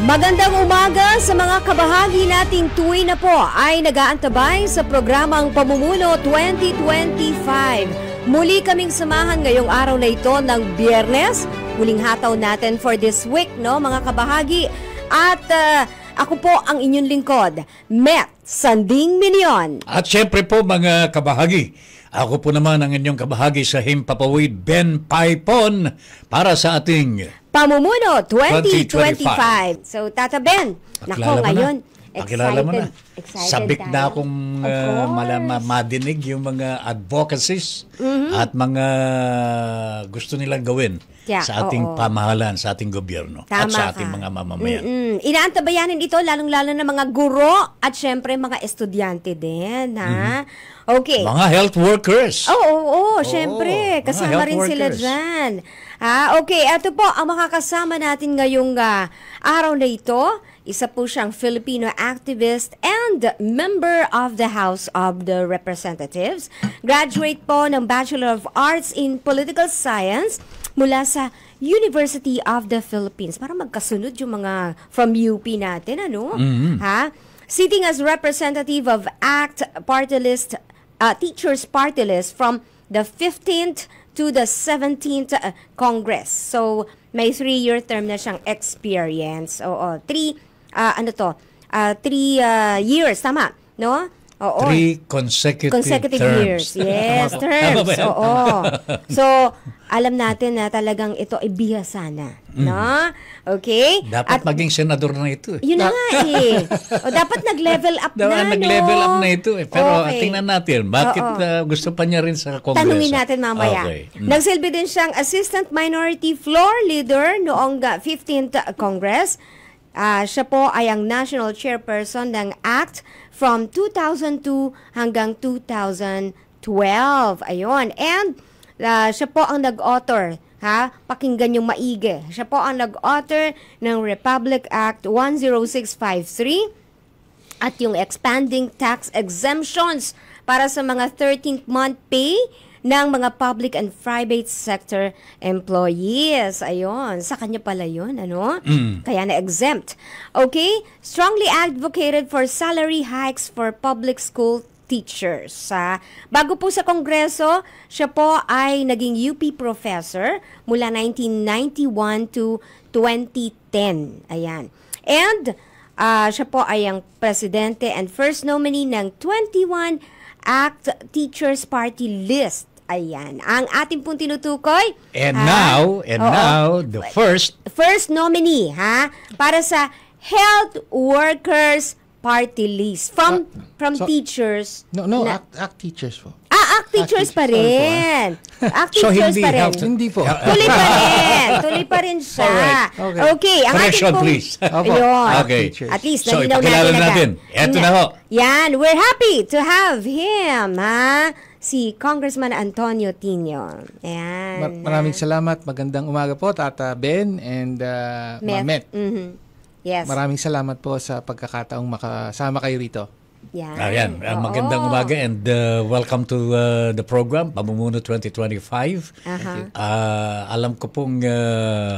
Magandang umaga sa mga kabahagi nating tuwi na po ay nag-aantabay sa programang Pamumuno 2025. Muli kaming samahan ngayong araw na ito ng Biyernes. Muling hataw natin for this week, no, mga kabahagi. At ako po ang inyong lingkod, Met Sanding Minion. At syempre po mga kabahagi, ako po naman ang inyong kabahagi sa Himpapawid, Ben Paipon, para sa ating Pamumuno 2025. So, Tata Ben, nako ngayon, Pakilala mo na. Excited Sabik tayo. na akong madinig yung mga advocacies at mga gusto nilang gawin sa ating pamahalaan, sa ating gobyerno at sa ating mga mamamayan. Inaantabayanin ito lalong-lalo na mga guro at syempre mga estudyante din, ha? Okay. Mga health workers. Oo, syempre. mga Kasama health rin sila workers. dyan. Okay, ito po ang makakasama natin ngayong araw na ito. Isa po siyang Filipino activist and member of the House of the Representatives. Graduate po ng Bachelor of Arts in Political Science mula sa University of the Philippines. Para magkasunod yung mga from UP natin, ano? Ha? Sitting as representative of ACT Party List, Teachers Party List from the 15th to the 17th Congress. So, may 3-year term na siyang experience. Oo, 3 years, tama, no? Oo. 3 consecutive terms. years. Yes, terms. Oo. So, alam natin na talagang ito ay bihasa na, no? Okay? Dapat maging senador na ito. Yun na nga eh. O, dapat nag-level up na, no? Nag-level up na ito eh. Pero Okay. tingnan natin, bakit gusto pa niya rin sa Kongreso? Tanungin natin mamaya. Okay. Nagsilbi din siyang Assistant Minority Floor Leader noong 15th Congress. Siya po ay ang National Chairperson ng ACT from 2002 hanggang 2012. Ayun. And siya po ang nag-author, ha? Pakinggan yung maigi. Siya po ang nag-author ng Republic Act 10653 at yung expanding tax exemptions para sa mga 13th month pay ng mga public and private sector employees. Ayun, sa kanya pala yun, ano? Kaya na-exempt. Okay? Strongly advocated for salary hikes for public school teachers. Bago po sa Kongreso, siya po ay naging UP professor mula 1991 to 2010. Ayan. And siya po ay ang presidente and first nominee ng 21 ACT Teachers Party List. Ayan. Ang ating pong tinutukoy. And now, the first nominee, ha? Para sa Health Workers Party List. From teachers. ACT teachers po. ACT teachers pa rin. ACT So, teachers hindi pa rin. health- Hindi po. Tuloy pa rin. Tuloy pa rin siya. Alright. Okay. Ang Correction, ating pong, please. Ayun. Okay. At least, So, nalinaw ipakilala natin natin. agad. Eto na ho. Yan. We're happy to have him, ha? Si Congressman Antonio Tino. Ayan. Maraming salamat. Magandang umaga po, Tata Ben and Met. Yes. Maraming salamat po sa pagkakataong makasama kayo rito. Yan. Ayan, magandang umaga and welcome to the program, Pamumuno 2025. Alam ko pong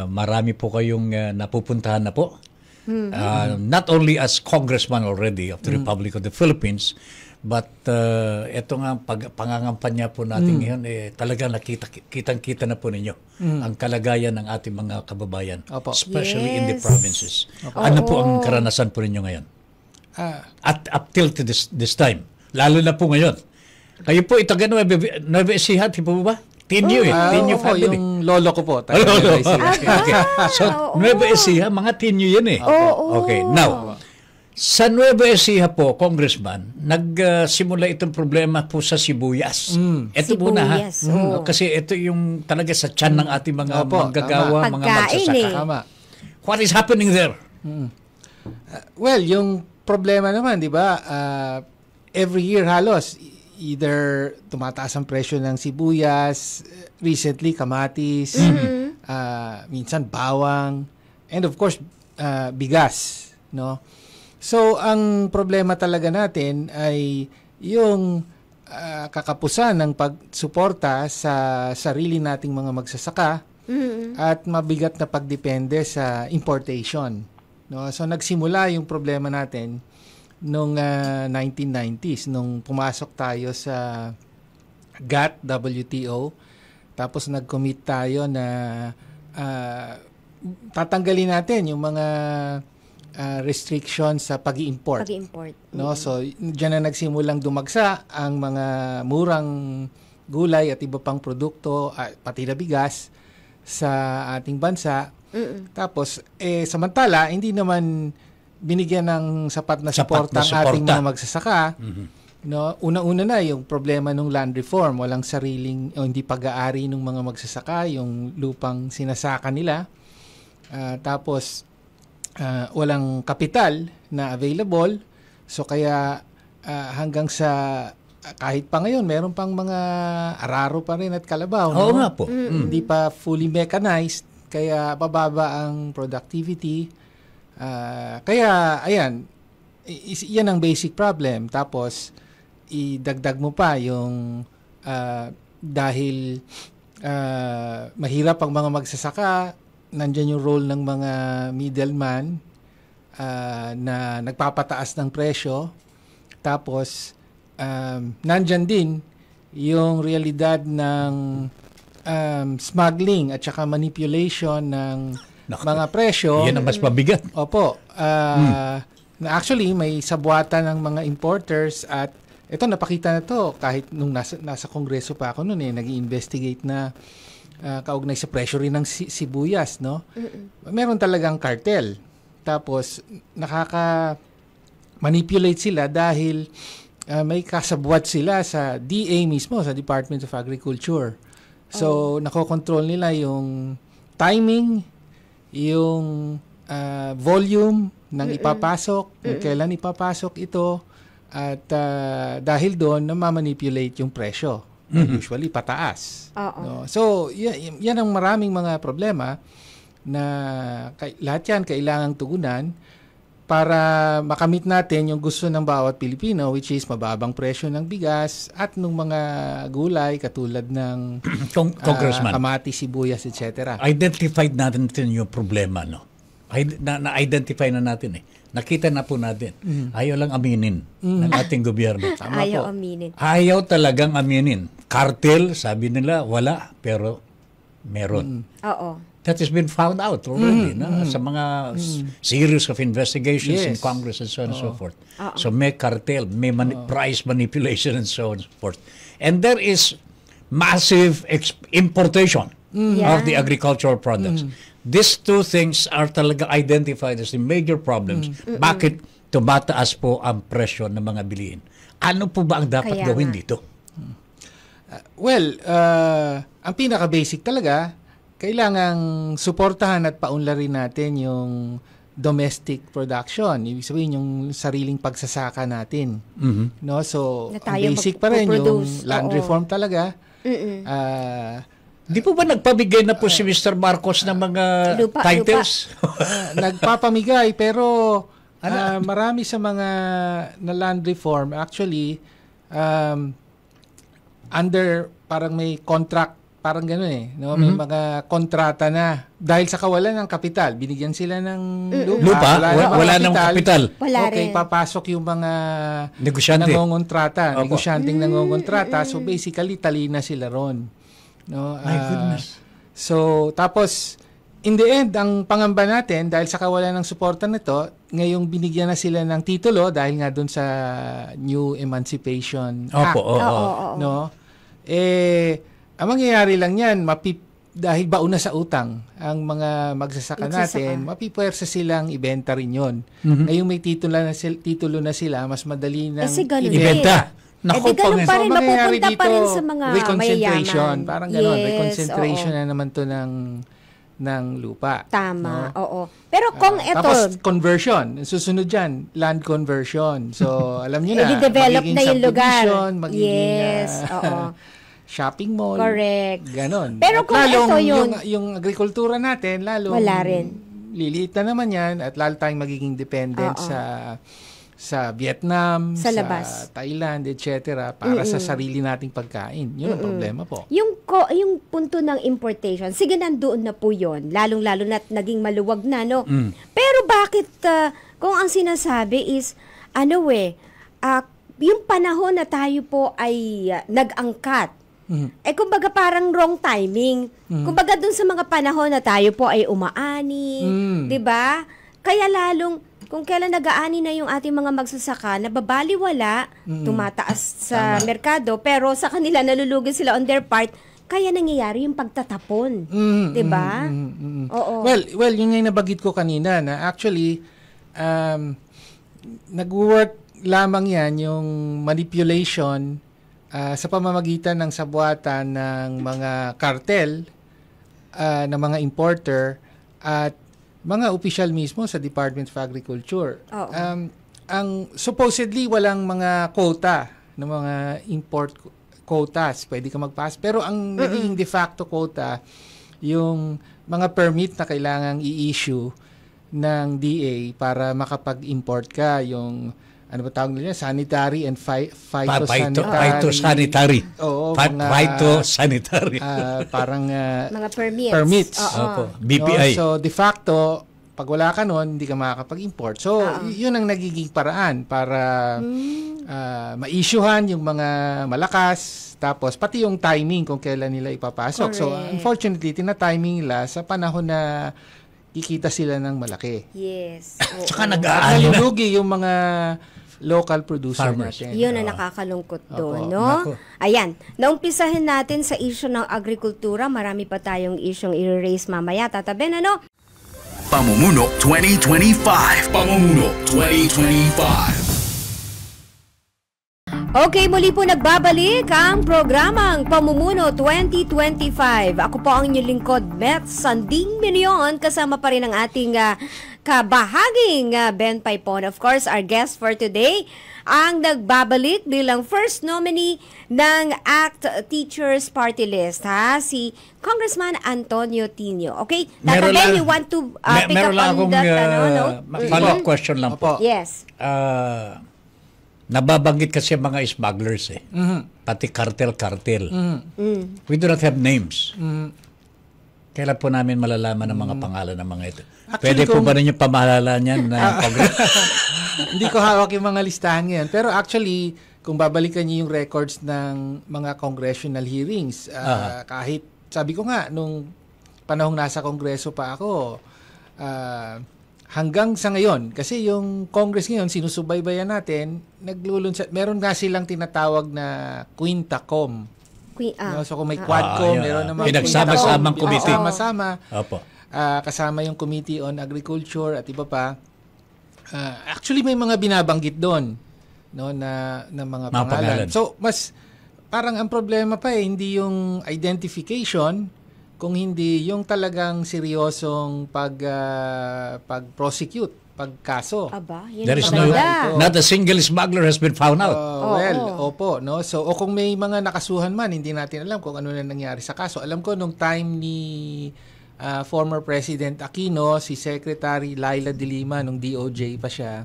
marami po kayong napupuntahan na po. Not only as congressman already of the Republic of the Philippines, but ito nga pangangampanya po natin ngayon, talaga kitang-kita na po ninyo ang kalagayan ng ating mga kababayan, especially in the provinces. Ano po ang karanasan po ninyo ngayon? At up till to this time, lalo na po ngayon. Kayo po, ito Nueva Ecija, di po ba? Tinyo Tinyo family. Yung lolo ko po. Okay. So, Nueva Ecija, mga Tinyo yan eh. Okay, now, sa Nueva Ecija po, Congressman, nagsimula itong problema po sa sibuyas. Ito muna ha. Kasi ito yung talaga sa tiyan ng ating mga manggagawa, mga magsasaka. Tama. What is happening there? Well, yung problema naman, di ba, every year halos, either tumataas ang presyo ng sibuyas, recently kamatis, minsan bawang, and of course, bigas, no? So, ang problema talaga natin ay yung kakapusan ng pagsuporta sa sarili nating mga magsasaka at mabigat na pagdepende sa importation. No? So nagsimula yung problema natin nung 1990s nung pumasok tayo sa GATT, WTO. Tapos nag-commit tayo na tatanggalin natin yung mga restrictions sa pag-i-import. No? So diyan na nagsimulang dumagsa ang mga murang gulay at iba pang produkto, pati na bigas sa ating bansa. Tapos samantala hindi naman binigyan ng sapat na suporta ang ating mga magsasaka. No, una-una na yung problema ng land reform, walang sariling o hindi pag-aari ng mga magsasaka yung lupang sinasaka nila. Tapos walang kapital na available. So kaya hanggang sa kahit pa ngayon meron pang mga araro pa rin at kalabaw, no? Oo nga po. Hindi pa fully mechanized, kaya bababa ang productivity. Kaya ayan, yan ang basic problem. Tapos idagdag mo pa yung dahil mahirap ang mga magsasaka, nandyan yung role ng mga middleman na nagpapataas ng presyo. Tapos nandyan din yung realidad ng smuggling at saka manipulation ng mga presyo. Yan ang mas mabigat. Opo. Na actually may sabuatan ng mga importers at ito napakita na to kahit nung nasa kongreso pa ako noon nag-i-investigate na kaugnay sa presyo rin ng sibuyas, no? Meron talagang cartel. Tapos nakaka-manipulate sila dahil may kasabwat sila sa DA mismo, sa Department of Agriculture. So nakokontrol nila yung timing, yung volume ng ipapasok, kung kailan ipapasok ito, at dahil doon namamanipulate yung presyo. Usually pataas. No? So yan ang maraming mga problema na lahat yan kailangang tugunan para makamit natin yung gusto ng bawat Pilipino, which is mababang presyo ng bigas at ng mga gulay katulad ng Congressman, kamatis, sibuyas, etc. Identified natin yung problema, no? Na-identify na natin Nakita na po natin. Ayaw lang aminin ng ating gobyerno. Ayaw aminin. Ayaw talagang aminin. Cartel, sabi nila, wala, pero meron. Oo. That has been found out already sa mga series of investigations in Congress and so on and so forth. So may cartel, may price manipulation and so on and so forth. And there is massive importation of the agricultural products. These two things are talaga identified as the major problems. Bakit tumataas po ang presyo ng mga bilihin? Ano po ba ang dapat gawin dito? Ang pinaka-basic talaga, kailangang suportahan at paunlarin natin yung domestic production. Ibig sabihin yung sariling pagsasaka natin. No? So, ang basic pa rin yung land reform talaga. Di po ba nagpabigay na po si Mr. Marcos ng mga titles? Nagpapamigay, pero marami sa mga na land reform, actually, under parang may contract, parang gano'n no? May mga kontrata na. Dahil sa kawalan ng kapital, binigyan sila ng lupa. Wala ng kapital. Okay, papasok yung mga negosyante. Negosyanteng nangongontrata. So basically, tali na sila ron. No? My goodness. So, tapos, in the end, ang pangamba natin, dahil sa kawalan ng suporta nito, ngayong binigyan na sila ng titulo dahil nga doon sa New Emancipation Act. No? Ang mangyayari lang yan, dahil bauna sa utang ang mga magsasaka natin, mapipuwersa silang ibenta rin yun. Ngayong may titulo na sila, mas madali nang ibenta. Ganun pa rin, mapupunta pa rin sa mga reconcentration, mayayaman. Parang gano'n, reconcentration na naman to ng lupa. Tama, oo. Pero kung ito... Tapos conversion, susunod dyan, land conversion. So, alam nyo na, i-develop na yung lugar. Magiging shopping mall. Correct. Ganon. Pero kung ito yung agrikultura natin, lalo wala rin. Liliit na naman yan at lalo tayong magiging dependent sa sa Vietnam, Sa labas. Thailand, etc. para sa sarili nating pagkain. Yun ang problema po. Yung punto ng importation, sige nandoon na po yun, lalong-lalo na naging maluwag na, no? Pero bakit, kung ang sinasabi is, yung panahon na tayo po ay nag-angkat, kumbaga parang wrong timing. Kumbaga dun sa mga panahon na tayo po ay umaani, 'di ba? Kaya lalong kung kailan nag-aani na yung ating mga magsasaka, nababaliwala, tumataas sa merkado, pero sa kanila nalulugi sila on their part, kaya nangyayari yung pagtatapon. 'Di ba? Oo. Well, yun nga yung nabagit ko kanina na actually nag-work lamang yan yung manipulation sa pamamagitan ng sabuatan ng mga cartel ng mga importer at mga opisyal mismo sa Department of Agriculture. Ang supposedly walang mga quota ng mga import quotas, pwede ka magpass. Pero ang naging de facto quota, yung mga permit na kailangang i-issue ng DA para makapag-import ka, yung ano ba tawag nila? Sanitary and phytosanitary. Phytosanitary. Oo, phytosanitary. Parang mga permits. Opo, BPI. No? So, de facto, pag wala ka nun, hindi ka makakapag-import. So, yun ang nagiging paraan para ma-issuehan yung mga malakas, tapos pati yung timing kung kailan nila ipapasok. Correct. So, unfortunately, tina-timing nila sa panahon na kikita sila ng malaki. Yes. Tsaka nag-aani na. Nalulugi yung mga local producer Farmers. natin. Yun ang nakakalungkot doon, Opo. no? Naku. Ayan, naumpisahin natin sa issue ng agrikultura. Marami pa tayong isyong i-raise mamaya. Tataben, ano? Pamumuno 2025. Pamumuno 2025. Okay, muli po nagbabalik ang programang Pamumuno 2025. Ako po ang inyong lingkod, Beth Sanding Minion. Kasama pa rin ang ating kabahaging Ben Paipon. Of course, our guest for today, ang nagbabalik bilang first nominee ng ACT Teachers Party List, si Congressman Antonio Tino. Okay? Tata Ben, you want to pick up on that note? Follow-up question lang po. Yes. Nababanggit kasi mga smugglers pati cartel. We do not have names. Kailan po namin malalaman ang mga pangalan ng mga ito? Actually, Pwede po ba ninyo pamahalaan yan na Congress? Hindi ko hawak yung mga listahan yan. Pero actually, kung babalikan niyo yung records ng mga congressional hearings, kahit, sabi ko nga, nung panahong nasa kongreso pa ako, hanggang sa ngayon, kasi yung Congress ngayon, sinusubaybayan natin, naglulunsad, meron nga silang tinatawag na Quintacom. No? So kung may Quadcom, meron naman Pinagsama-samang committee. Sama-sama. Opo. Kasama yung Committee on Agriculture at iba pa. Actually, may mga binabanggit doon, no, na mga pangalan. So, mas parang ang problema pa hindi yung identification, kung hindi yung talagang seryosong pag-prosecute, pagkaso. Aba, yun There is maganda. not a single smuggler has been found out. Opo, no. So, o kung may mga nakasuhan man, hindi natin alam kung ano na nangyari sa kaso. Alam ko nung time ni former President Aquino, si Secretary Laila De Lima nung DOJ pa siya.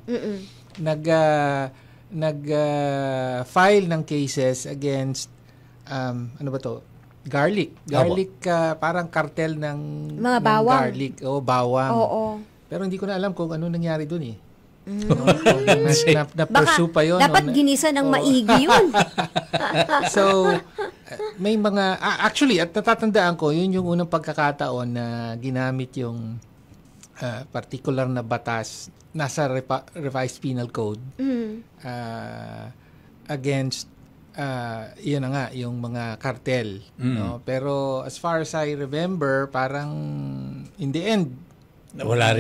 Nag-file ng cases against ano ba to? Garlic, parang cartel ng mga bawang. Garlic, bawang. Oo. Pero hindi ko na alam kung ano nangyari doon eh. Baka Na-pursue pa yun. dapat ginisa ng maigi yun. So, may mga, actually, at natatandaan ko, yun yung unang pagkakataon na ginamit yung particular na batas nasa revised penal code against yun na nga, yung mga cartel. No? Pero as far as I remember, parang in the end, nawala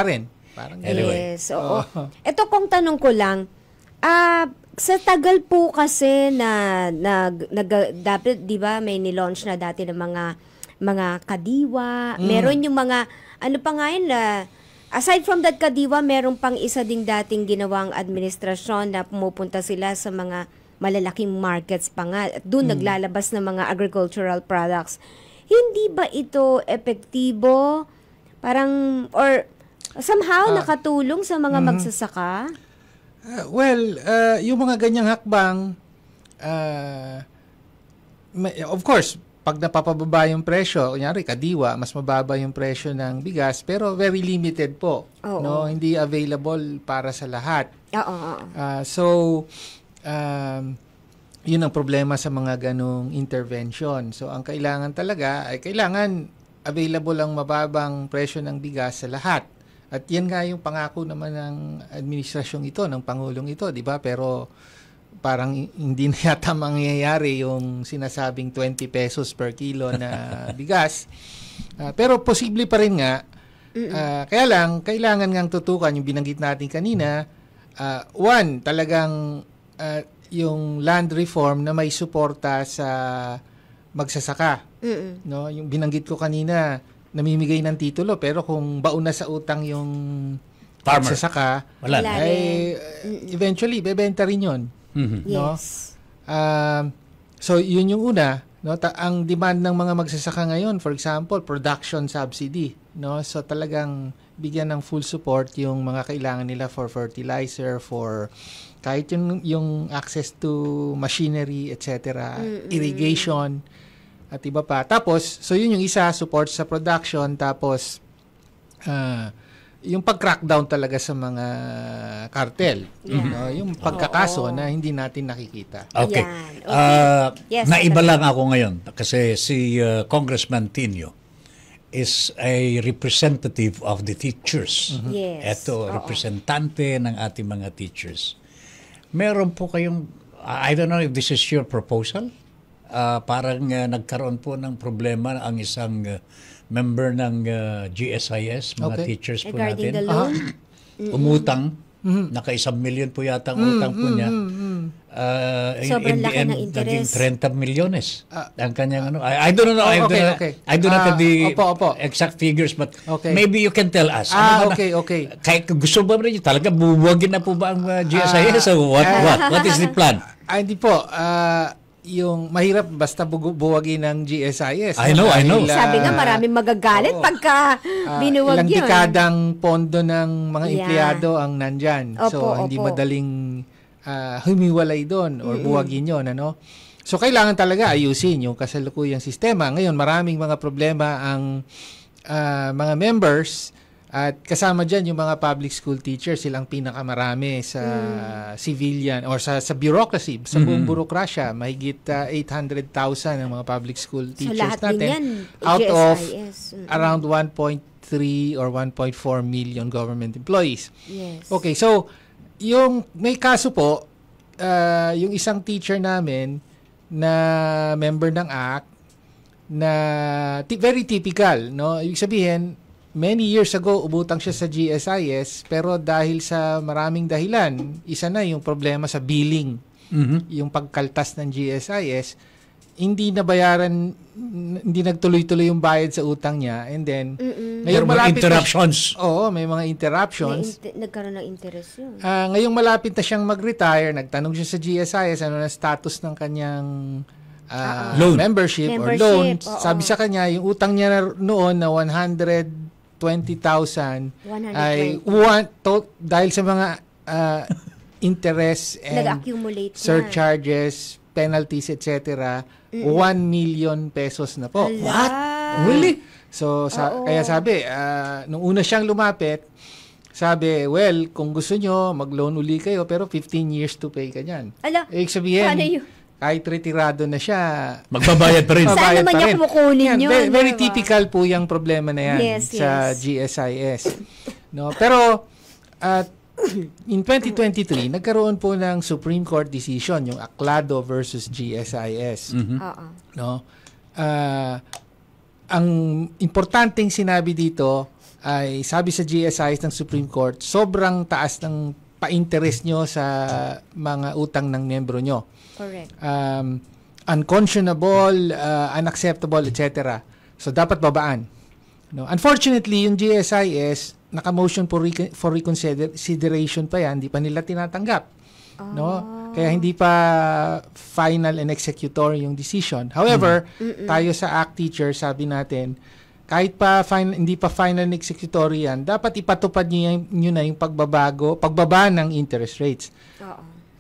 rin. Parang Anyway. Yes, oo. Ito kung tanong ko lang, sa tagal po kasi na dapat, di ba, may nilaunch na dati ng mga kadiwa, meron yung mga, ano pa nga yun, aside from that kadiwa, meron pang isa ding dating ginawang administrasyon na pumupunta sila sa mga malalaking markets pa nga. At doon naglalabas ng mga agricultural products. Hindi ba ito epektibo? Parang, or somehow nakatulong sa mga magsasaka? Yung mga ganyang hakbang, of course, pag napapababa yung presyo, kunyari kadiwa, mas mababa yung presyo ng bigas, pero very limited po. No, hindi available para sa lahat. Yun ang problema sa mga ganong intervention. So, ang kailangan talaga ay kailangan available ang mababang presyo ng bigas sa lahat. At yan nga yung pangako naman ng administrasyong ito, ng Pangulong ito, di ba? Pero parang hindi na yata mangyayari yung sinasabing 20 pesos per kilo na bigas. Pero posible pa rin nga. Kaya lang, kailangan ngang tutukan yung binanggit natin kanina. One, talagang yung land reform na may suporta sa magsasaka. No, yung binanggit ko kanina, namimigay ng titulo pero kung baon na sa utang yung farmer, magsasaka, ay eventually bebenta rin 'yon. No? Yes. So yun yung una, no? Ang demand ng mga magsasaka ngayon, for example, production subsidy, no? So talagang bigyan ng full support yung mga kailangan nila for fertilizer, for kahit yung access to machinery, etc., irrigation, at iba pa. Tapos, so yun yung isa, support sa production, tapos yung pag-crackdown talaga sa mga cartel. Yung pagkakaso na hindi natin nakikita. Okay. Yes, naiba lang ako ngayon kasi si Congressman Tinio is a representative of the teachers. Yes. Ito, representante ng ating mga teachers. Meron po kayong, I don't know if this is your proposal, parang nagkaroon po ng problema ang isang member ng GSIS, mga teachers po regarding natin. the loan? Umutang, naka-1 million po yata ang utang po niya. Sobrang in the laki end, ng interest. naging 30 milyones. Ang kanyang ano. I don't know. I do not have the exact figures, but maybe you can tell us. Okay. Kahit gusto ba rin yun, talaga bubuwagin na po ba ang GSIS? So what is the plan? Hindi po. Yung mahirap basta buwagin ng GSIS. I know. Sabi nga maraming magagalit pagka binuwag ilang yun. dekadang pondo ng mga empleyado ang nandyan. So hindi madaling humiwalay doon or buwagin yun. Ano? So kailangan talaga ayusin yung kasalukuyang sistema. Ngayon maraming mga problema ang mga members. At kasama dyan yung mga public school teachers, silang pinakamarami sa civilian or sa bureaucracy, sa buong burokrasya. Mahigit 800,000 ang mga public school teachers lahat natin. Din yan, out GSIS. of around 1.3 or 1.4 million government employees. Yes. Okay, so yung may kaso po, yung isang teacher namin na member ng ACT na very typical, no? Ibig sabihin, many years ago, ubutang siya sa GSIS, pero dahil sa maraming dahilan, isa na yung problema sa billing. Yung pagkaltas ng GSIS, hindi nabayaran, hindi nagtuloy-tuloy yung bayad sa utang niya. And then, Ngayon malapit interruptions. May mga interruptions. Nagkaroon ng interest yun. Ngayong malapit na siyang mag-retire, nagtanong siya sa GSIS, ano na status ng kanyang loan. Membership or loan. Sabi sa kanya, yung utang niya noon na 120,000 ay dahil sa mga interest and surcharges, penalties, etc., 1 million pesos na po. What? Really? So, kaya sabi, nung una siyang lumapit, sabi, well, kung gusto nyo, mag-loan uli kayo, pero 15 years to pay ka dyan. Ibig sabihin, kahit retirado na siya, magbabayad pa rin. Saan naman niya kumukunin yun? Very typical po yung problema na yan sa GSIS. No? Pero, in 2023, nagkaroon po ng Supreme Court decision, yung Aclado versus GSIS. No? Ang importanteng sinabi dito ay, sabi sa GSIS ng Supreme Court, sobrang taas ng pa-interest nyo sa mga utang ng membro nyo. Correct. Unconscionable, unacceptable, etc. So, dapat babaan. No? Unfortunately, yung GSIS, naka-motion for reconsideration pa yan, hindi pa nila tinatanggap. No? Kaya hindi pa final and executory yung decision. However, tayo sa ACT teacher, sabi natin, kahit pa hindi pa final and executory yan, dapat ipatupad nyo na yung pagbaba ng interest rates.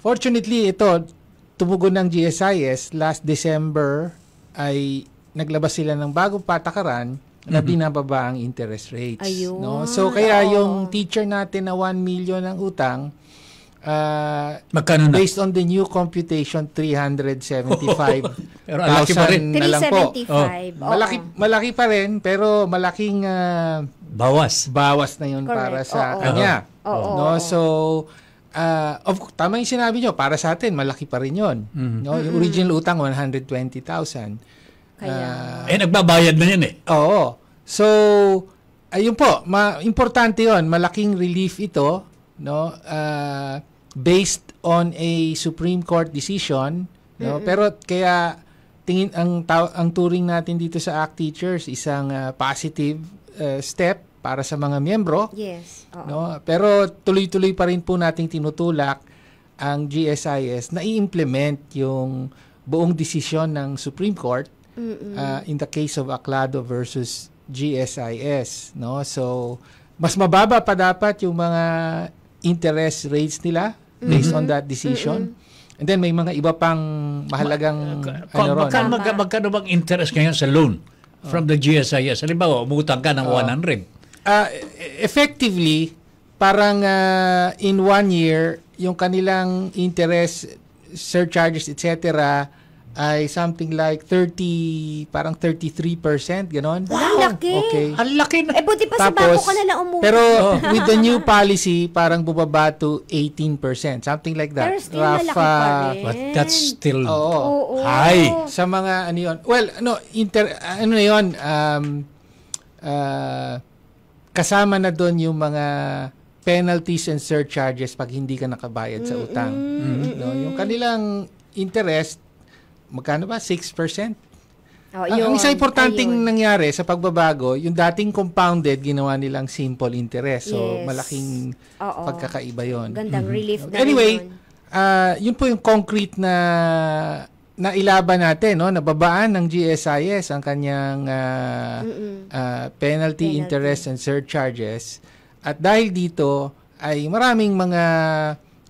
Fortunately, ito, tumugon ng GSIS, last December ay naglabas sila ng bagong patakaran na binababa ang interest rates. Ayun. No? So, kaya yung teacher natin na 1 million ang utang, magkano na? based on the new computation, 375,000 Pero malaki pa rin. na lang po. 375. Malaki pa rin, pero malaking bawas na yun. Correct. Para sa Oo. kanya. Oo. No? So, tama yung sinabi nyo, para sa atin, malaki pa rin yun. No? Yung original utang, 120,000. Kaya, nagbabayad na yan eh. Oo. So, ayun po, importante yun. Malaking relief ito, no? Based on a Supreme Court decision, no? Pero kaya ang turing natin dito sa ACT Teachers isang positive step para sa mga miyembro. yes. Oo. No? Pero tuloy-tuloy pa rin po nating tinutulak ang GSIS na i-implement yung buong desisyon ng Supreme Court in the case of Aclado versus GSIS. No? So, mas mababa pa dapat yung mga interest rates nila based on that decision. And then may mga iba pang mahalagang Magkano bang interest ngayon sa loan from the GSIS? Halimbawa, umutang ka ng 100. Effectively, parang in 1 year, yung kanilang interest, surcharges, etc., ay something like 33%, ganon. Ang laki. Okay. Ang laki na. Buti pa sa bangko ka na lang umuwi. Pero with the new policy, parang bubaba to 18%, something like that. Pero still malaki pa rin. But that's still Oo. high. Sa mga ano yun. Well, ano yun, kasama na doon yung mga penalties and surcharges pag hindi ka nakabayad sa utang. No, yung kanilang interest, magkano ba? 6%? Ang isang importanteng nangyari sa pagbabago, yung dating compounded, ginawa nilang simple interest. So, Yes. malaking pagkakaiba yon. Gandang relief na Anyway, rin yun po yung concrete na ilaban natin, no? Nababaan ng GSIS ang kanyang penalty, interest, and surcharges. At dahil dito, ay maraming mga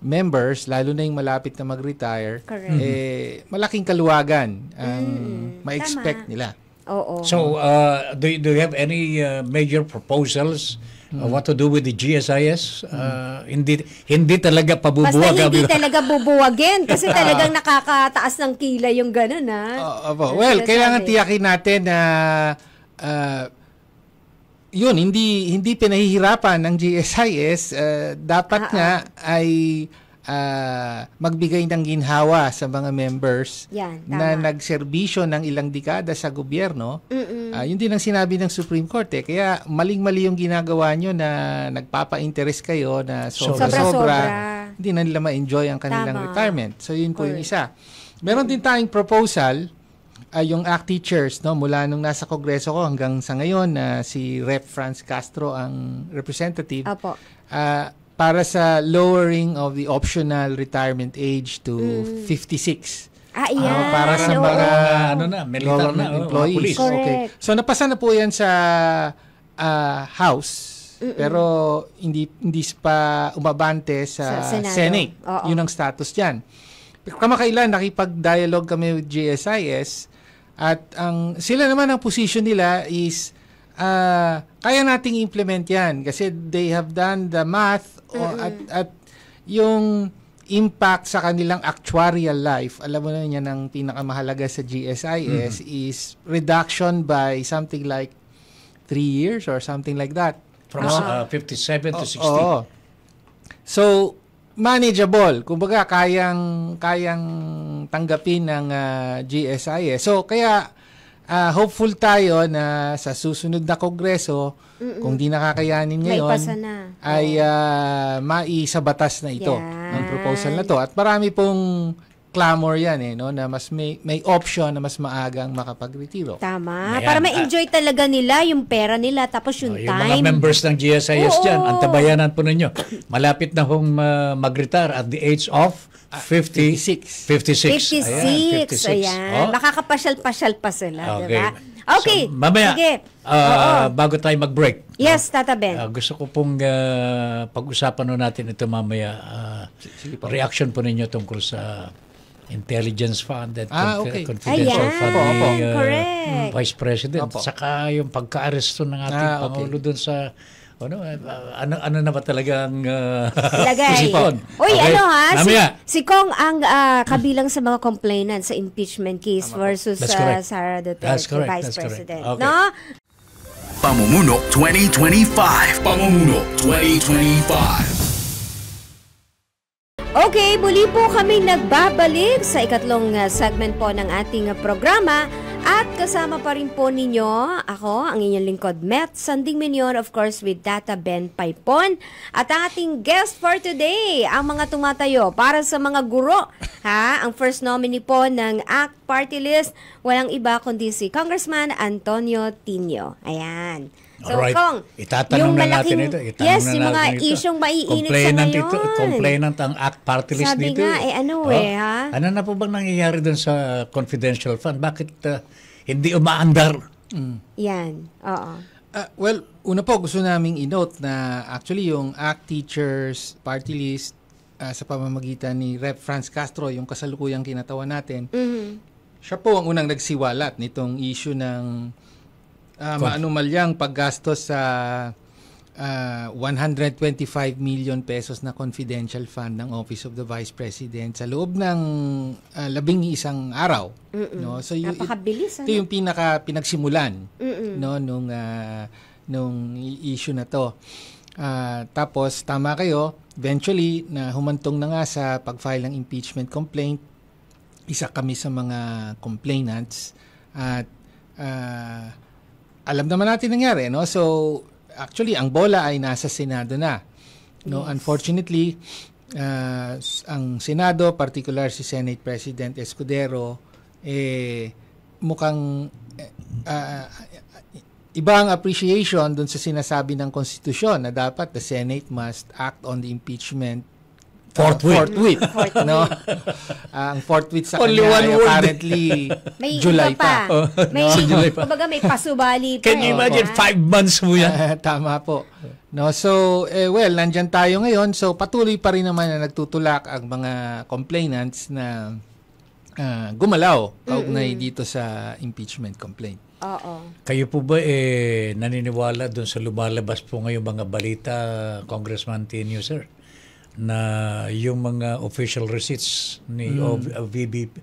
members, lalo na yung malapit na mag-retire, malaking kaluwagan ang ma-expect nila. Oo. So, do you have any major proposals what to do with the GSIS? Hindi talaga pabubuwag. Basta hindi talaga bubuwagin kasi talagang nakakataas ng kilay yung gano'n, ha? Well, kailangan tiyakin natin na yun, hindi pinahihirapan ng GSIS. Dapat nga ay magbigay ng ginhawa sa mga members na nagserbisyo ng ilang dekada sa gobyerno. Yun din ang sinabi ng Supreme Court. Kaya maling-mali yung ginagawa nyo na nagpapa-interest kayo na sobra-sobra. Hindi na nila ma-enjoy ang kanilang retirement. So yun po yung isa. Meron din tayong proposal, yung ACT Teachers, no, mula nung nasa Kongreso ko hanggang sa ngayon, si Rep. Franz Castro ang representative. Apo. Para sa lowering of the optional retirement age to 56. Yan. Para sa mga militar na employees. Okay. So napasa na po yan sa House, pero hindi pa umabante sa Senate. Yun ang status diyan. Kamakailan nakipag-dialogue kami with GSIS at sila naman ang position nila is kaya nating implement yan kasi they have done the math at yung impact sa kanilang actuarial life, alam mo na yan ang pinakamahalaga sa GSIS is reduction by something like 3 years or something like that. From 57 to 60. So, manageable. Kumbaga, kayang tanggapin ng GSIS. So, kaya hopeful tayo na sa susunod na kongreso, kung di nakakayanin ngayon, ay maisabatas na ito ang proposal na to. At marami pong clamor yan no, na mas may option na mas maagang makapag-retiro. Tama. Para ma-enjoy talaga nila yung pera nila tapos yung time. Yung mga members ng GSIS dyan, antabayanan po ninyo. Malapit na hong mag-retire at the age of 56. 56. Ayan. Makakapasyal-pasyal pa sila, okay. diba? Okay. So, mamaya, Sige. Oo. bago tayo mag-break, Yes, Tata Ben. gusto ko pong pag-usapan natin ito mamaya. Reaction po ninyo tungkol sa intelligence fund at okay. confidential Ayan. fund ni Correct. Vice President. Opo. Saka yung pagka-aresto ng ating Pangulo dun sa ano na ba talagang Lagay. sipon? Uy, Okay. Mamaya. si Kong ang kabilang sa mga complainant sa impeachment case versus That's correct. Sara Duterte, That's correct. Vice That's correct. President. Okay. No? Pamumuno 2025. Pamumuno 2025. Okay, muli po kami nagbabalik sa ikatlong segment po ng ating programa at kasama pa rin po ninyo ako, ang inyong lingkod, Met Sanding Minion, of course with Tata Ben Paipon at ang ating guest for today, ang mga tumatayo para sa mga guro. Ang first nominee po ng ACT Party List, walang iba kundi si Congressman Antonio Tinio. Ayan. So, Alright. Kong, Itatanong na natin ito. Yes, yung mga isyong maiinit sa ngayon. Complainant ang ACT Party List Sabi dito. nga, ha? Ano na po bang nangyayari dun sa confidential fund? Bakit hindi umaandar? Yan, oo. Well, una po gusto naming i-note na actually yung ACT Teachers Party List sa pamamagitan ni Rep. Franz Castro, yung kasalukuyang kinatawan natin, siya po ang unang nagsiwalat nitong issue ng maanumalyang paggastos sa 125 million pesos na confidential fund ng Office of the Vice President sa loob ng 11 araw. No? So Napakabilis. ito yung pinagsimulan no nung issue na to. Tapos tama kayo, eventually na humantong na nga sa pag-file ng impeachment complaint. Isa kami sa mga complainants at alam naman natin nangyari, no? So actually ang bola ay nasa Senado na. No, yes. Unfortunately, ang Senado, particular si Senate President Escudero, mukhang iba ang appreciation dun sa sinasabi ng konstitusyon na dapat the Senate must act on the impeachment forthwith. No? Ang forthwith sa Only kanya one ay word. apparently May July iba pa. May, July pa. kumbaga may pasubali pa. Can you imagine 5 months mo yan? Tama po. No, so well, nandyan tayo ngayon. So patuloy pa rin naman na nagtutulak ang mga complainants na gumalaw kaugnay dito sa impeachment complaint. Oo. Kayo po ba naniniwala doon sa lumalabas po ngayong mga balita, Congressman Tinio, sir, na yung mga official receipts ni VB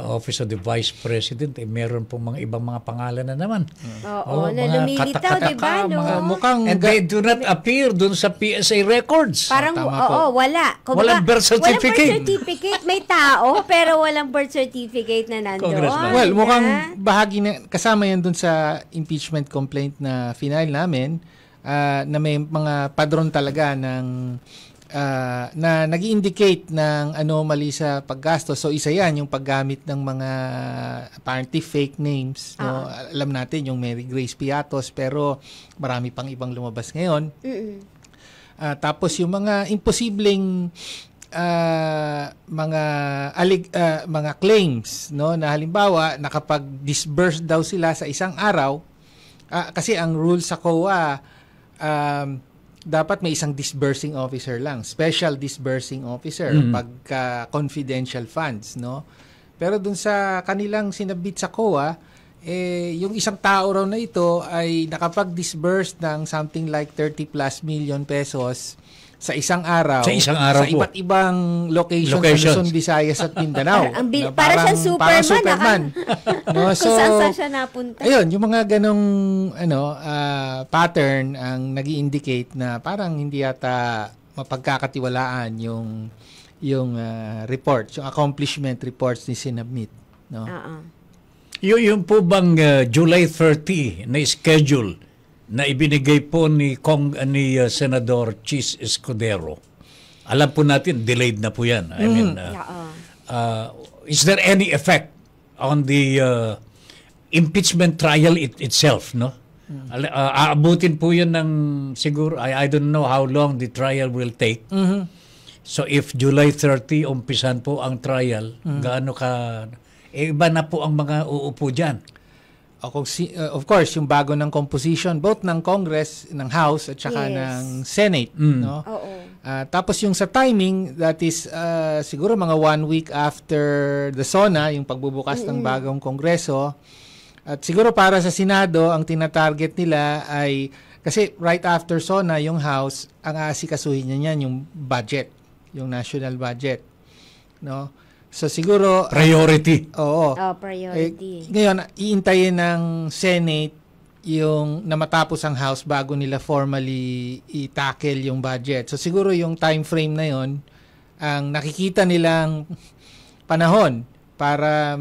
Office of the Vice President meron pong mga ibang mga pangalan na naman. Oo, na lumilitaw, di ba? No? Mukhang And they do not appear dun sa PSA records. Parang, wala. Walang birth certificate. Walang birth certificate. May tao, pero walang birth certificate na nandoon. Congressman. well, mukhang bahagi na kasama yan dun sa impeachment complaint na final namin na may mga padron talaga ng na nag-indicate ng anomaly sa paggastos. So isa yan yung paggamit ng mga apparently fake names. No? Alam natin yung Mary Grace Piatos pero marami pang ibang lumabas ngayon. Tapos yung mga imposibleng mga claims, no, na halimbawa nakapag-disburse daw sila sa isang araw kasi ang rule sa COA dapat may isang disbursing officer lang, special disbursing officer pagka confidential funds, no? Pero dun sa kanilang sinabit sa COA, yung isang tao raw na ito ay nakapag-disburse ng something like 30 plus million pesos sa isang araw. Sa isang araw sa po. iba't ibang locations sa Luzon, Visayas at Mindanao. Para siyang Superman. No, so, kung saan siya napunta. Ayun, yung mga ganong pattern ang nag-i-indicate na parang hindi yata mapagkakatiwalaan yung reports, yung accomplishment reports ni Sinabmit. No? Yung po bang July 30 na schedule na ibinigay po ni Senador Chis Escudero. Alam po natin, delayed na po yan. I mean, is there any effect on the impeachment trial itself, no? Aabutin po yun ng siguro, I don't know how long the trial will take. So if July 30, umpisan po ang trial, gaano ka, iba na po ang mga uupo dyan. of course, yung bago ng composition, both ng Congress, ng House, at saka ng Senate. No? Tapos yung sa timing, that is siguro mga 1 week after the SONA, yung pagbubukas ng bagong Kongreso. At siguro para sa Senado, ang tinatarget nila ay, kasi right after SONA, yung House, ang aasikasuhin niyan yung budget, yung national budget. No? So siguro priority. Priority. Ngayon iintayin ng Senate yung na matapos ang House bago nila formally i-tackle yung budget. So siguro yung time frame na yon ang nakikita nilang panahon para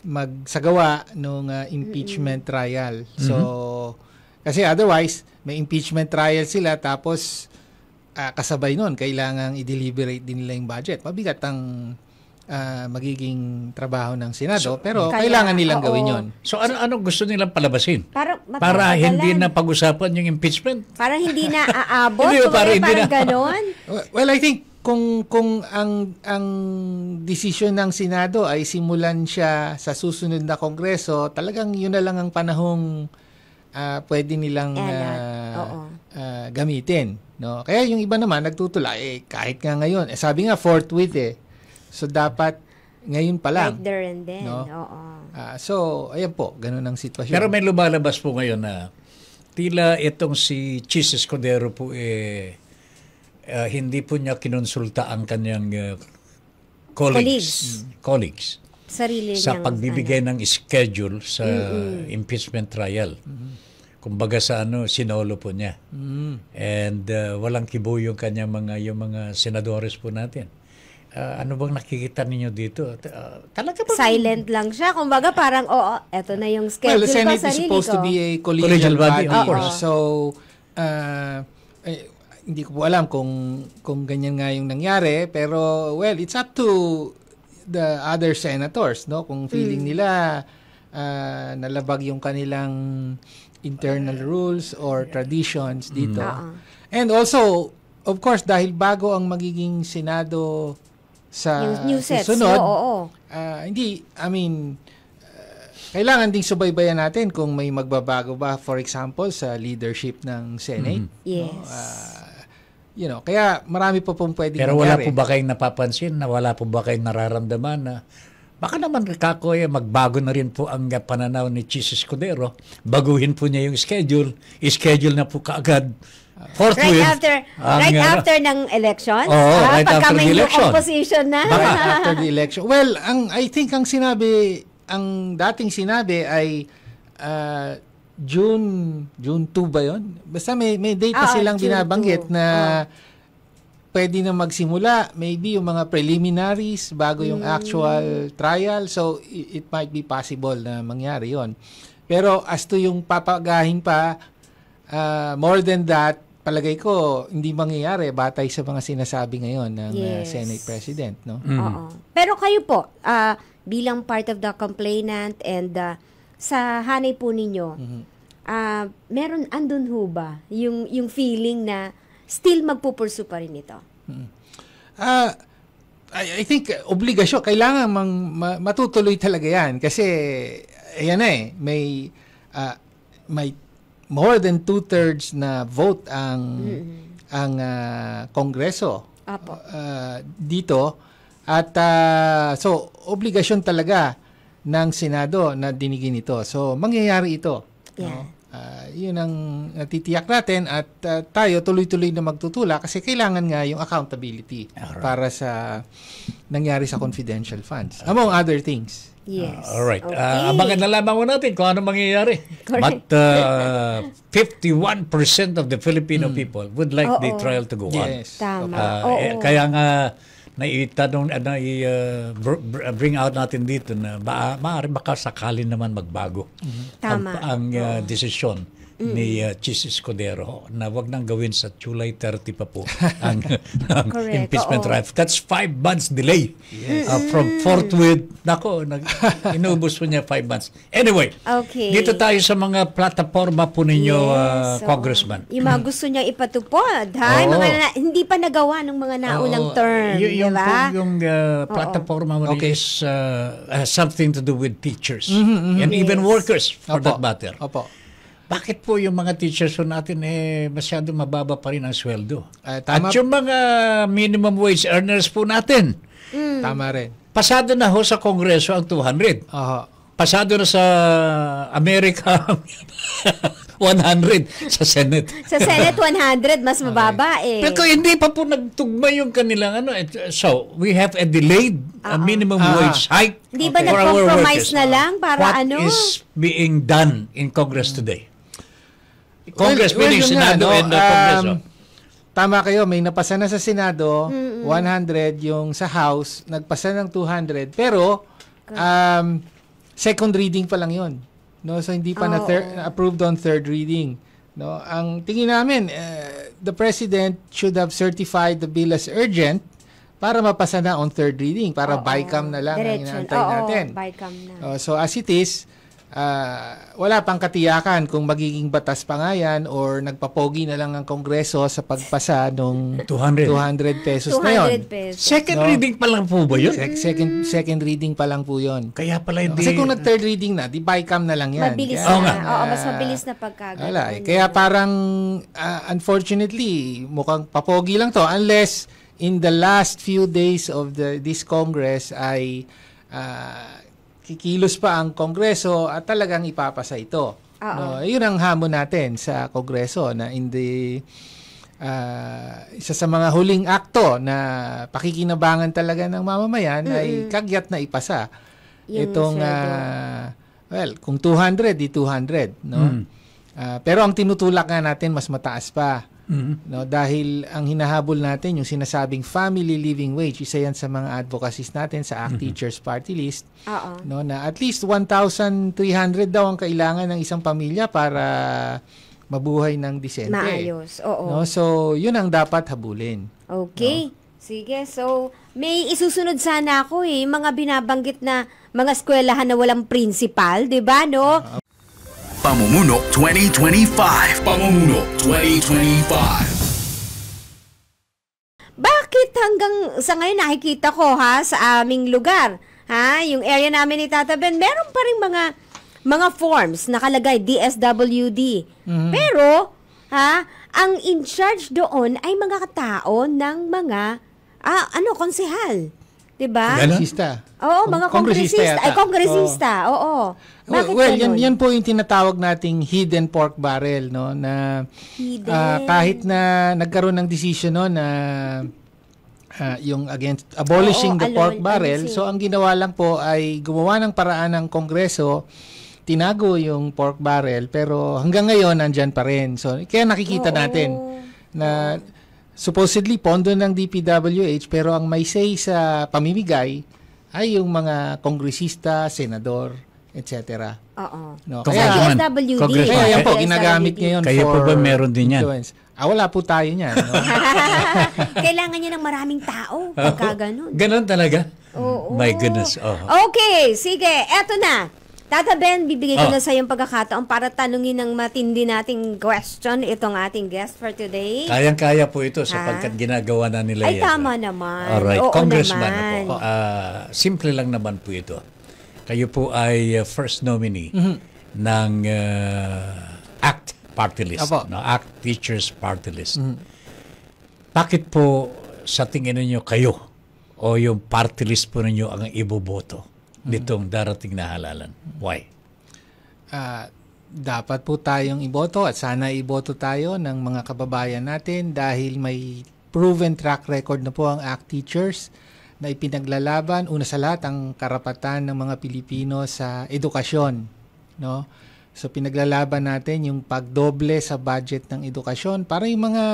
magsagawa ng impeachment trial. So kasi otherwise may impeachment trial sila tapos kasabay nun, kailangang i-deliberate din nila yung budget. Mabigat ang magiging trabaho ng Senado, pero kailangan nilang gawin yun. So ano gusto nilang palabasin? Para hindi na pag-usapan yung impeachment? Para hindi na aabot? Hindi, parang hindi na. ganon? Well, I think kung ang desisyon ng Senado ay simulan siya sa susunod na Kongreso, talagang yun na lang ang panahong pwede nilang gamitin. No? Kaya yung iba naman nagtutula, kahit nga ngayon. Sabi nga, forthwith . So, dapat ngayon pa lang. Right there and then. No? So, ayan po, ganun ang sitwasyon. Pero may lumalabas po ngayon na tila itong si Chis Escudero po hindi po niya kinonsulta ang kanyang colleagues. Sarili sa pagbibigay ng schedule sa impeachment trial. Kumbaga sa sinolo po niya. And walang kibo yung kanyang mga senadores po natin. Ano bang nakikita ninyo dito? Talaga ba? Silent lang siya. Kumbaga parang, eto na yung schedule the Senate ko, is sarili supposed ko. to be a collegial body. Of course. So, hindi ko po alam kung ganyan nga yung nangyari. Pero, well, it's up to the other senators, no? Kung feeling nila nalabag yung kanilang internal rules or traditions dito. And also, of course, dahil bago ang magiging Senado sa new sets. susunod, kailangan ding subaybayan natin kung may magbabago ba, for example, sa leadership ng Senate. Yes. Kaya marami po pong pwedeng Pero mangyari. wala po ba kayong napapansin na wala po ba kayong nararamdaman na baka naman magbago na rin po ang pananaw ni Chis Escudero. Baguhin po niya yung schedule. I-schedule na po kaagad. Right after ng election? Right pagka after may the new election. opposition na. Baka after the election. Well, I think ang dating sinabi ay June 2 ba yun? Basta may date na silang June binabanggit 2. na pwede na magsimula, maybe yung mga preliminaries bago yung actual trial. So, it might be possible na mangyari yon. Pero as to yung papagahin pa, more than that, palagay ko, hindi mangyayari batay sa mga sinasabi ngayon ng Senate President. No? Pero kayo po, bilang part of the complainant and sa hanay po ninyo, meron andun ho ba yung feeling na still magpupursu pa rin ito? I think obligasyon, kailangan matutuloy talaga yan kasi ayan may more than 2/3 na vote ang Kongreso dito at so obligasyon talaga ng Senado na dinigin ito. So mangyayari ito. Yeah. Yun ang natitiyak natin at tayo tuloy-tuloy na magtutula kasi kailangan nga yung accountability para sa nangyari sa confidential funds. Among other things. Yes. Alright. Okay. Abangan na lamang mo natin kung ano mangyayari. Correct. But 51% of the Filipino people would like the trial to go on. Yes. Tama. Kaya nga bring out natin dito na maaari baka sakali naman magbago Tama. ang desisyon ni Chis Escudero na wag nang gawin sa July 30 pa po ang Correct, impeachment oo. trial. That's 5 months delay. From forthwith, inubos po niya 5 months. Anyway, Okay. dito tayo sa mga plataforma po ninyo, Yes, oo. Congressman. Yung mga gusto niyang ipatupad, ha? Yung mga hindi pa nagawa ng mga naunang term, di Yung ba? plataforma mo Okay. is has something to do with teachers and even workers for that matter. Opo. Bakit po yung mga teachers po natin masyado mababa pa rin ang sweldo? Tama. At yung mga minimum wage earners po natin, Tama rin. pasado na ho sa Kongreso ang 200. Oho. Pasado na sa Amerika 100 sa Senate. Sa Senate 100, mas mababa eh. Pero hindi pa po nagtugma yung kanilang so we have a delayed minimum wage hike Hindi ba for our nag-compromise workers. na lang para What is being done in Congress today? Congress, meaning yun nga, Senado no? and Congress. Tama kayo, may napasa na sa Senado, 100, yung sa House, nagpasa ng 200, pero second reading pa lang yun. No? So hindi pa approved on third reading. No? Ang tingin namin, the President should have certified the bill as urgent para mapasa na on third reading, para bycam na lang ang inaantay natin. Bycam na. So as it is, wala pang katiyakan kung magiging batas pa nga yan or nagpapogi na lang ang Kongreso sa pagpasa nung 200 pesos na yun. 200 pesos. Second reading pa lang po ba yun? Second reading pa lang po yun. Kaya pala hindi. Kasi kung nag-third reading na, di bycam na lang yan. Mabilis Kaya, na. Oo, mas mabilis na pagkagano'n. wala eh. Kaya parang, unfortunately, mukhang papogi lang to unless in the last few days of this Congress ay kikilos pa ang Kongreso at talagang ipapasa ito. No, yun ang hamon natin sa Kongreso na in the isa sa mga huling akto na pakikinabangan talaga ng mamamayan ay kagyat na ipasa. Yung Itong kung 200 di 200, no? Pero ang tinutulak nga natin mas mataas pa. No, dahil ang hinahabol natin yung sinasabing family living wage, isa yan sa mga advocacies natin sa ACT Teachers Party List, no, na at least 1,300 daw ang kailangan ng isang pamilya para mabuhay ng disente. Maayos, oo. No, so yun ang dapat habulin. Okay. Sige, so may isusunod sana ako mga binabanggit na mga eskwelahan na walang principal, 'di ba, no? Pamumuno 2025. Pamumuno 2025. Bakit hanggang sa ngayon nakikita ko sa aming lugar, yung area namin ni Tata Ben, meron pa ring mga forms nakalagay DSWD. Pero ang in charge doon ay mga tao ng mga konsehal. 'Di ba? Kongresista. Oo, mga kongresista. Ay, kongresista. Oo. Bakit ganun? Yan po yung tinatawag nating hidden pork barrel, no, na kahit na nagkaroon ng decision no na yung against abolishing the pork barrel, so ang ginawa lang po ay gumawa ng paraan ng Kongreso, tinago yung pork barrel, pero hanggang ngayon nandyan pa rin. So kaya nakikita natin na supposedly pondo ng DPWH, pero ang may say sa pamimigay ay yung mga kongresista, senador, etc. Oo. No, Kaya- DSWD. Congressman, yan po, DSWD. ginagamit ngayon Kayo po for ba meron din yan? influence. Wala po tayo niyan. No? Kailangan niya ng maraming tao pagka ganun. Ganon talaga? Oo. My goodness. Okay, sige. Eto na. Tata Ben, bibigay ko na sa iyong pagkakataon para tanungin ng matindi nating question itong ating guest for today. Kayang-kaya po ito sapagkat ginagawa na nila Ay, yan. tama naman. Alright, Oo Congressman naman. po. Simple lang naman po ito. Kayo po ay first nominee ng ACT Party List. Apo. No, ACT Teachers Party List. Bakit po sa tingin ninyo kayo o yung party list po ninyo ang iboboto nitong darating na halalan? Why? Dapat po tayong iboto at sana iboto tayo ng mga kababayan natin dahil may proven track record na po ang ACT Teachers na ipinaglalaban una sa lahat ang karapatan ng mga Pilipino sa edukasyon, no? So pinaglalaban natin yung pagdoble sa budget ng edukasyon para yung mga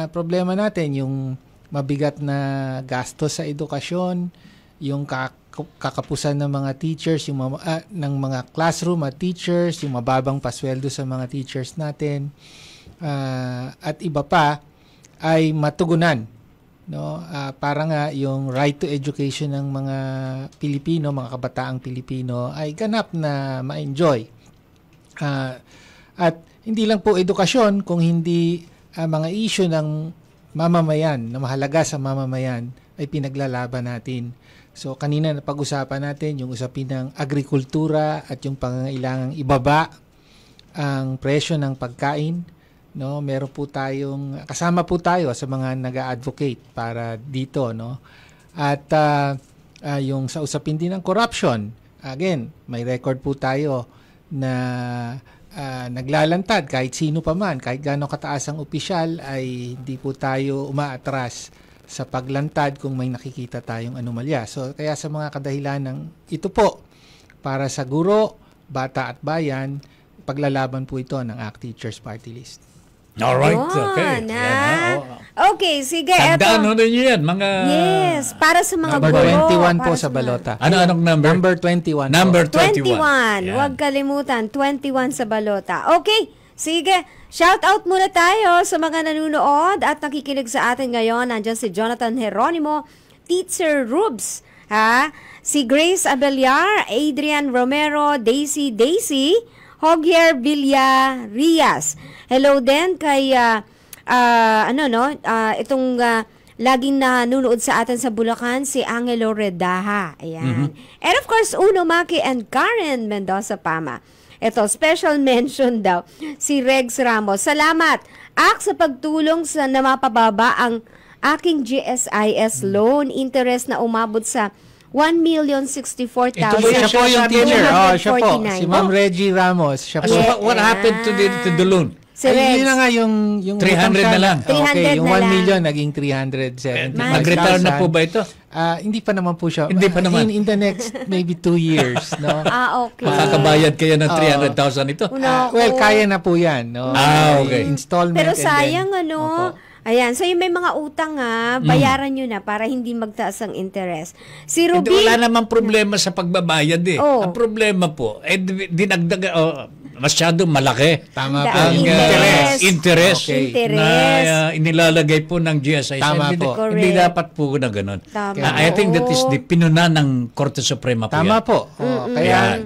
problema natin, yung mabigat na gastos sa edukasyon, yung kakapusan ng mga teachers, yung ng mga classroom at teachers, yung mababang pasweldo sa mga teachers natin, at iba pa ay matugunan, no? Para nga yung right to education ng mga Pilipino, mga kabataang Pilipino ay ganap na ma-enjoy. At hindi lang po edukasyon, kung hindi mga issue ng mamamayan, na mahalaga sa mamamayan, ay pinaglalaban natin. So kanina napag-usapan natin yung usapin ng agrikultura at yung pangangailangang ibaba ang presyo ng pagkain, no? Meron po tayong kasama po tayo sa mga nag-a-advocate para dito, no? At yung sa usapin din ng corruption, again, may record po tayo na naglalantad kahit sino pa man, kahit gaano kataas ang opisyal, ay hindi po tayo umaatras sa paglantad kung may nakikita tayong anomalya. So, kaya sa mga kadahilan ng ito po, para sa guro, bata at bayan, paglalaban po ito ng ACT Teachers Party List. Alright, Yun, okay. Okay, sige. Tandaan nyo yan, mga... Yes, para sa mga Number guro. 21 po para sa balota. Anong number? Number 21 Number po. 21. Yan. Huwag kalimutan, 21 sa balota. Okay, sige. Shout out muna tayo sa mga nanonood at nakikinig sa atin ngayon. Nandiyan si Jonathan Geronimo, Teacher Rubes, si Grace Abeliar, Adrian Romero, Daisy, Hogier Villarias. Hello din kay itong laging nanonood sa atin sa Bulacan, si Angelo Redaha. Ayan. And of course, Uno Maki and Karen Mendoza Pama. Ito, special mention daw, si Rex Ramos. Salamat, sa pagtulong sa namapababa ang aking GSIS loan interest na umabot sa 1,064,000. Siya po yung teacher. Siya po. Si Ma'am Reggie Ramos. Siya po. So, what happened to the loan? Si Rex. Yun na nga yung 300 na lang. 300 Okay, yung na 1 lang. million naging 375,000. Mag-retire na po ba ito? Hindi pa naman po siya. Hindi pa naman. In the next maybe 2 years, no? Okay. Makakabayad kaya ng 300,000 ito? Well, kaya na po 'yan, no? Okay. Installment. Pero and sayang then, ano. Opo. Ayan, so yung may mga utang bayaran nyo na para hindi magtaas ang interest. Si Ruby, Hindi, wala namang problema sa pagbabayad eh. Oh. Ang problema po, dinagdag, masyado malaki. Tama po. Ang interest Okay. na inilalagay po ng GSIS. Tama hindi, po. hindi dapat po na ganun. Tama. I think that is the pinuna ng Korte Suprema po Tama yan. po.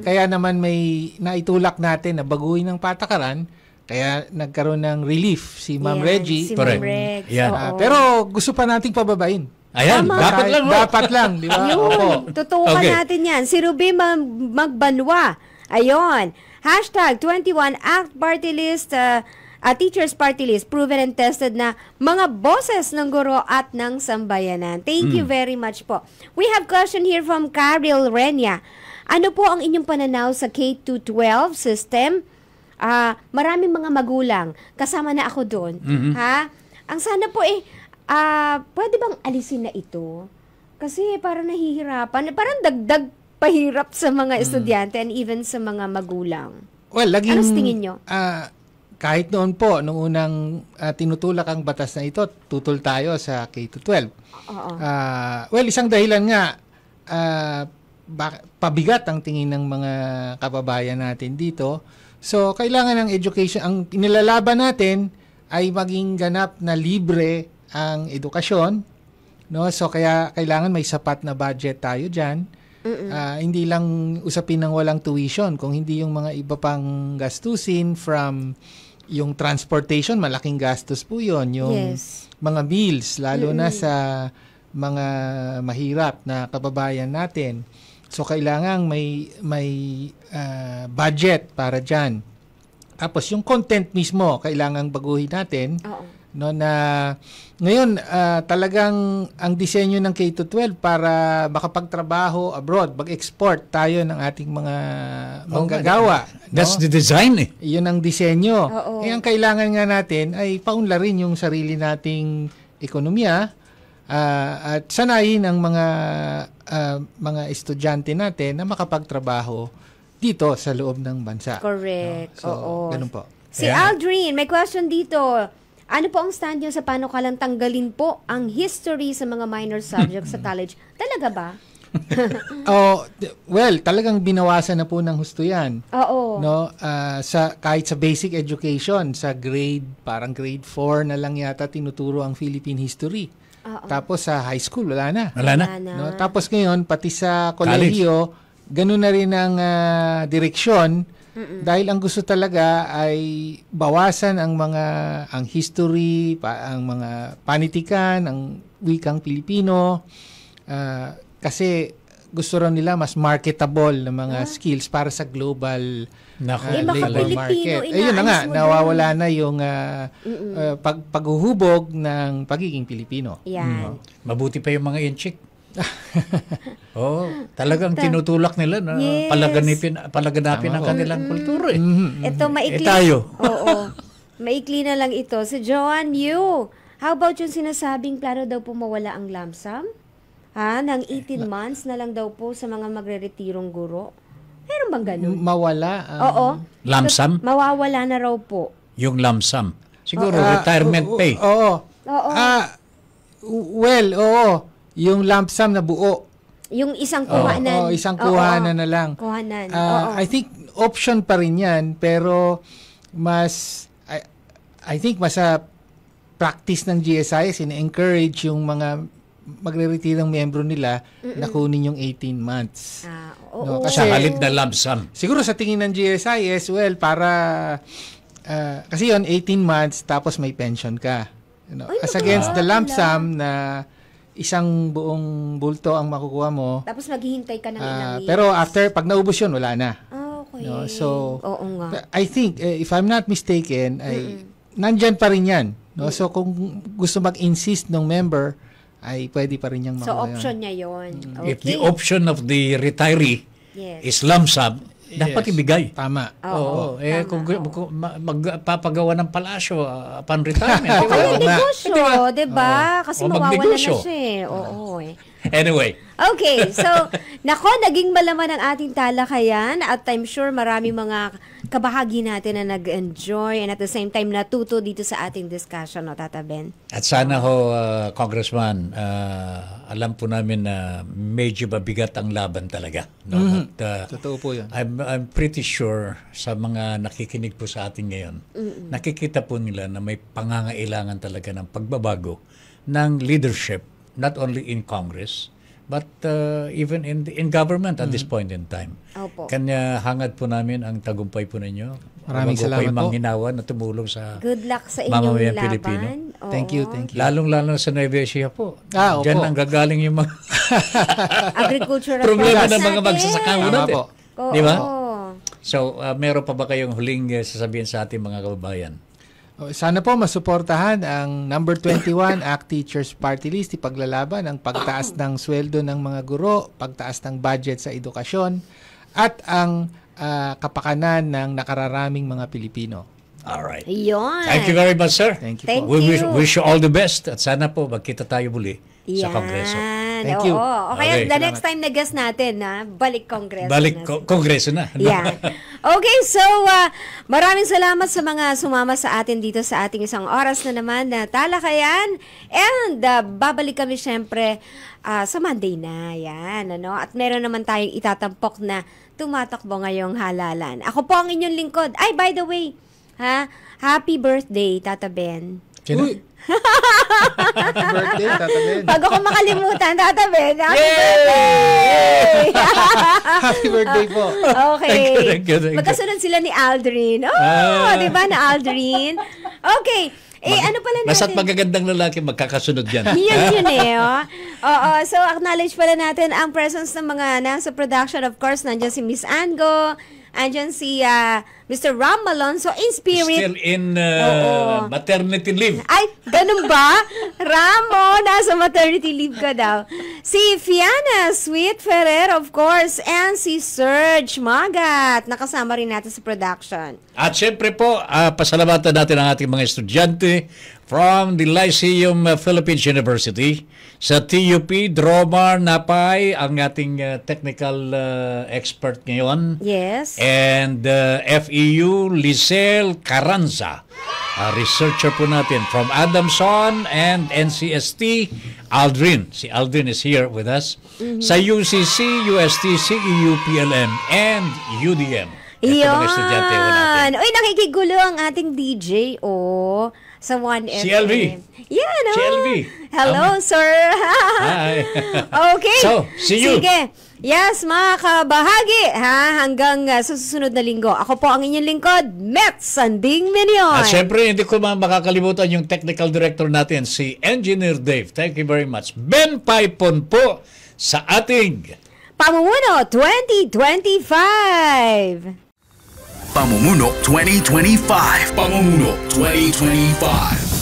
Kaya naman may naitulak natin na baguhin ng patakaran. Kaya nagkaroon ng relief si Ma'am Reggie. Si Correct. Ma'am Rex. Yan. Oo. Pero gusto pa nating pababain. Ayan, Tama. dapat lang. Dapat lang, di ba? Opo. Yun, tutukan Okay. natin yan. Si Ruby Magbanwa. Ayun. Hashtag 21 ACT Party List, Teachers Party List, proven and tested na mga boses ng guro at ng sambayanan. Thank you very much po. We have question here from Caril Renya. Ano po ang inyong pananaw sa K-12 system? Maraming mga magulang, kasama na ako doon. Ang sana po pwede bang alisin na ito? Kasi parang nahihirapan, parang dagdag pahirap sa mga estudyante and even sa mga magulang. Well, laging, Ano sa tingin nyo? Kahit noon po, nung unang tinutulak ang batas na ito, tutol tayo sa K-12. Well, isang dahilan nga, pabigat ang tingin ng mga kababayan natin dito. So, kailangan ng education, ang inilalaban natin ay maging ganap na libre ang edukasyon, no? So, kaya kailangan may sapat na budget tayo dyan. Hindi lang usapin ng walang tuition, kung hindi yung mga iba pang gastusin from yung transportation, malaking gastos po yun. Yung mga meals, lalo na sa mga mahirap na kababayan natin. So, kailangan may budget para dyan. Tapos, yung content mismo, kailangan baguhin natin. No, na ngayon, talagang ang disenyo ng K-12 para makapagtrabaho abroad, mag-export tayo ng ating mga manggagawa. That's the design eh. Yun ang disenyo. Kaya ang kailangan nga natin ay paunlarin yung sarili nating ekonomiya, at sanayin ang mga estudyante natin na makapagtrabaho dito sa loob ng bansa. Correct. No? So, ganun po. Si Aldrin, may question dito. Ano po ang stand nyo sa paano kalang tanggalin po ang history sa mga minor subjects sa college? Talaga ba? Well, talagang binawasan na po ng husto yan. Oo. No, kahit sa basic education, sa parang grade 4 na lang yata tinuturo ang Philippine history. Tapos sa high school, wala na. Wala na. No, tapos ngayon, pati sa kolehiyo, ganun na rin ang direksyon. Dahil ang gusto talaga ay bawasan ang history, ang mga panitikan, ang wikang Pilipino. Kasi gusto rin nila mas marketable na mga skills para sa global labor market. Ayun na nga, nawawala na yung paghuhubog ng pagiging Pilipino. Yan. Mabuti pa yung mga inchik. Talagang tinutulak nila na palaganapin ang kanilang kultura. Ito maikli. Tayo. Oo. Maikli na lang ito. Si Joanne Yu, how about yung sinasabing plano daw po mawala ang lump sum? Ng 18 months na lang daw po sa mga magre-retirong guro. Meron bang ganun? Mawala? Oo. Lump sum? Mawawala na raw po. Yung lump sum. Siguro retirement pay. Oo. Oo. Yung lump sum na buo. Yung isang kuhanan. Isang kuhanan na lang. Kuhanan. I think option pa rin yan, pero I think mas practice ng GSIS, ina-encourage yung mga magre-retirang membro nila na kunin yung 18 months. Kasi halip na lump sum. Siguro sa tingin ng GSIS, well, para kasi yon 18 months tapos may pension ka. As against the lump sum na isang buong bulto ang makukuha mo. Tapos maghihintay ka ng ilang years. Pero pag naubos yun, wala na. Okay. So, oo nga. I think, if I'm not mistaken, nandyan pa rin yan. So, kung gusto mag-insist ng member, ay pwede pa rin niyang makuha. So, option niya yun. Okay. If the option of the retiree is lump sum, dapat ibigay. Tama. Oo. Kung magpapagawa ng palasyo upon retirement. Kaya negosyo, diba? Kasi mawawala na siya. Oo. Anyway. Okay, so, naging malaman ang ating talakayan at I'm sure marami mga kabahagi natin na nag-enjoy and at the same time natuto dito sa ating discussion, Tata Ben. At sana ho, Congressman, alam po namin na medyo mabigat ang laban talaga. No? But, totoo po yan. I'm pretty sure sa mga nakikinig po sa atin ngayon, nakikita po nila na may pangangailangan talaga ng pagbabago ng leadership, not only in Congress, but even in government at this point in time. Opo. Kanya hangad po namin ang tagumpay po ninyo. Maraming salamat po. Mangginawa na tumulong sa good luck sa inyong laban. Pilipino. Thank you. Lalong-lalo sa Nueva Ecija po. Opo. Diyan lang gagaling yung mga agricultural problema products ng mga magsasaka natin. Di ba? So, meron pa ba kayong huling sasabihin sa ating mga kababayan? Sana po masuportahan ang number 21 ACT Teachers Party List, ipaglalaban ang pagtaas ng sweldo ng mga guro, pagtaas ng budget sa edukasyon, at ang kapakanan ng nakararaming mga Pilipino. Alright. Yun. Thank you very much, sir. Thank you Thank po. We wish you all the best at sana po magkita tayo muli sa Kongreso. Thank you. Okay, the Salamat. next time na guest natin, balik Kongreso. Kongreso na. Yeah. Okay, so maraming salamat sa mga sumama sa atin dito sa ating isang oras na naman na talakayan. And babalik kami syempre sa Monday na. Yan, ano? At meron naman tayong itatampok na tumatakbo ngayong halalan. Ako po ang inyong lingkod. Ay, by the way, happy birthday, Tata Ben. Sino? Happy birthday, Tata Ben. Bago ko makalimutan, Tata Ben, happy birthday! Happy birthday po. Okay. Thank you. Magkasunod sila ni Aldrin. Di ba na Aldrin? Okay. Ano pala natin? Basta't magagandang lalaki magkakasunod yan. Yun Oo. So, acknowledge pala natin ang presence ng mga nasa production. Of course, nandiyan si Miss Ango, andyan si Mr. Ram Malonzo in spirit. Still in maternity leave. Ay, ganun ba? Ramo, nasa maternity leave ka daw. Si Fiana Sweet Ferrer, of course, and si Serge Magat. Nakasama rin natin sa production. At syempre po, pasalamatan natin ang ating mga estudyante from the Lyceum Philippines University. Sa TUP, Dromar Napay, ang ating technical expert ngayon. Yes. And FEU, Lisel Carranza, researcher po natin from Adamson and NCST, Aldrin. Si Aldrin is here with us. Sa UCC, UST, CEU, PLM, and UDM. Ito mga estudyante ho natin. Uy, nakikigulo ang ating DJ, sa 1FM. Si LV. Yan, Si LV. Hello, sir. Hi. Okay. So, see you. Sige. Yes, mga kabahagi, hanggang sa susunod na linggo. Ako po ang inyong lingkod, Met Sanding Minion. At syempre, hindi ko makakalimutan yung technical director natin, si Engineer Dave. Thank you very much. Ben Paipon po sa ating Pamumuno 2025. Pamumuno 2025. Pamumuno 2025.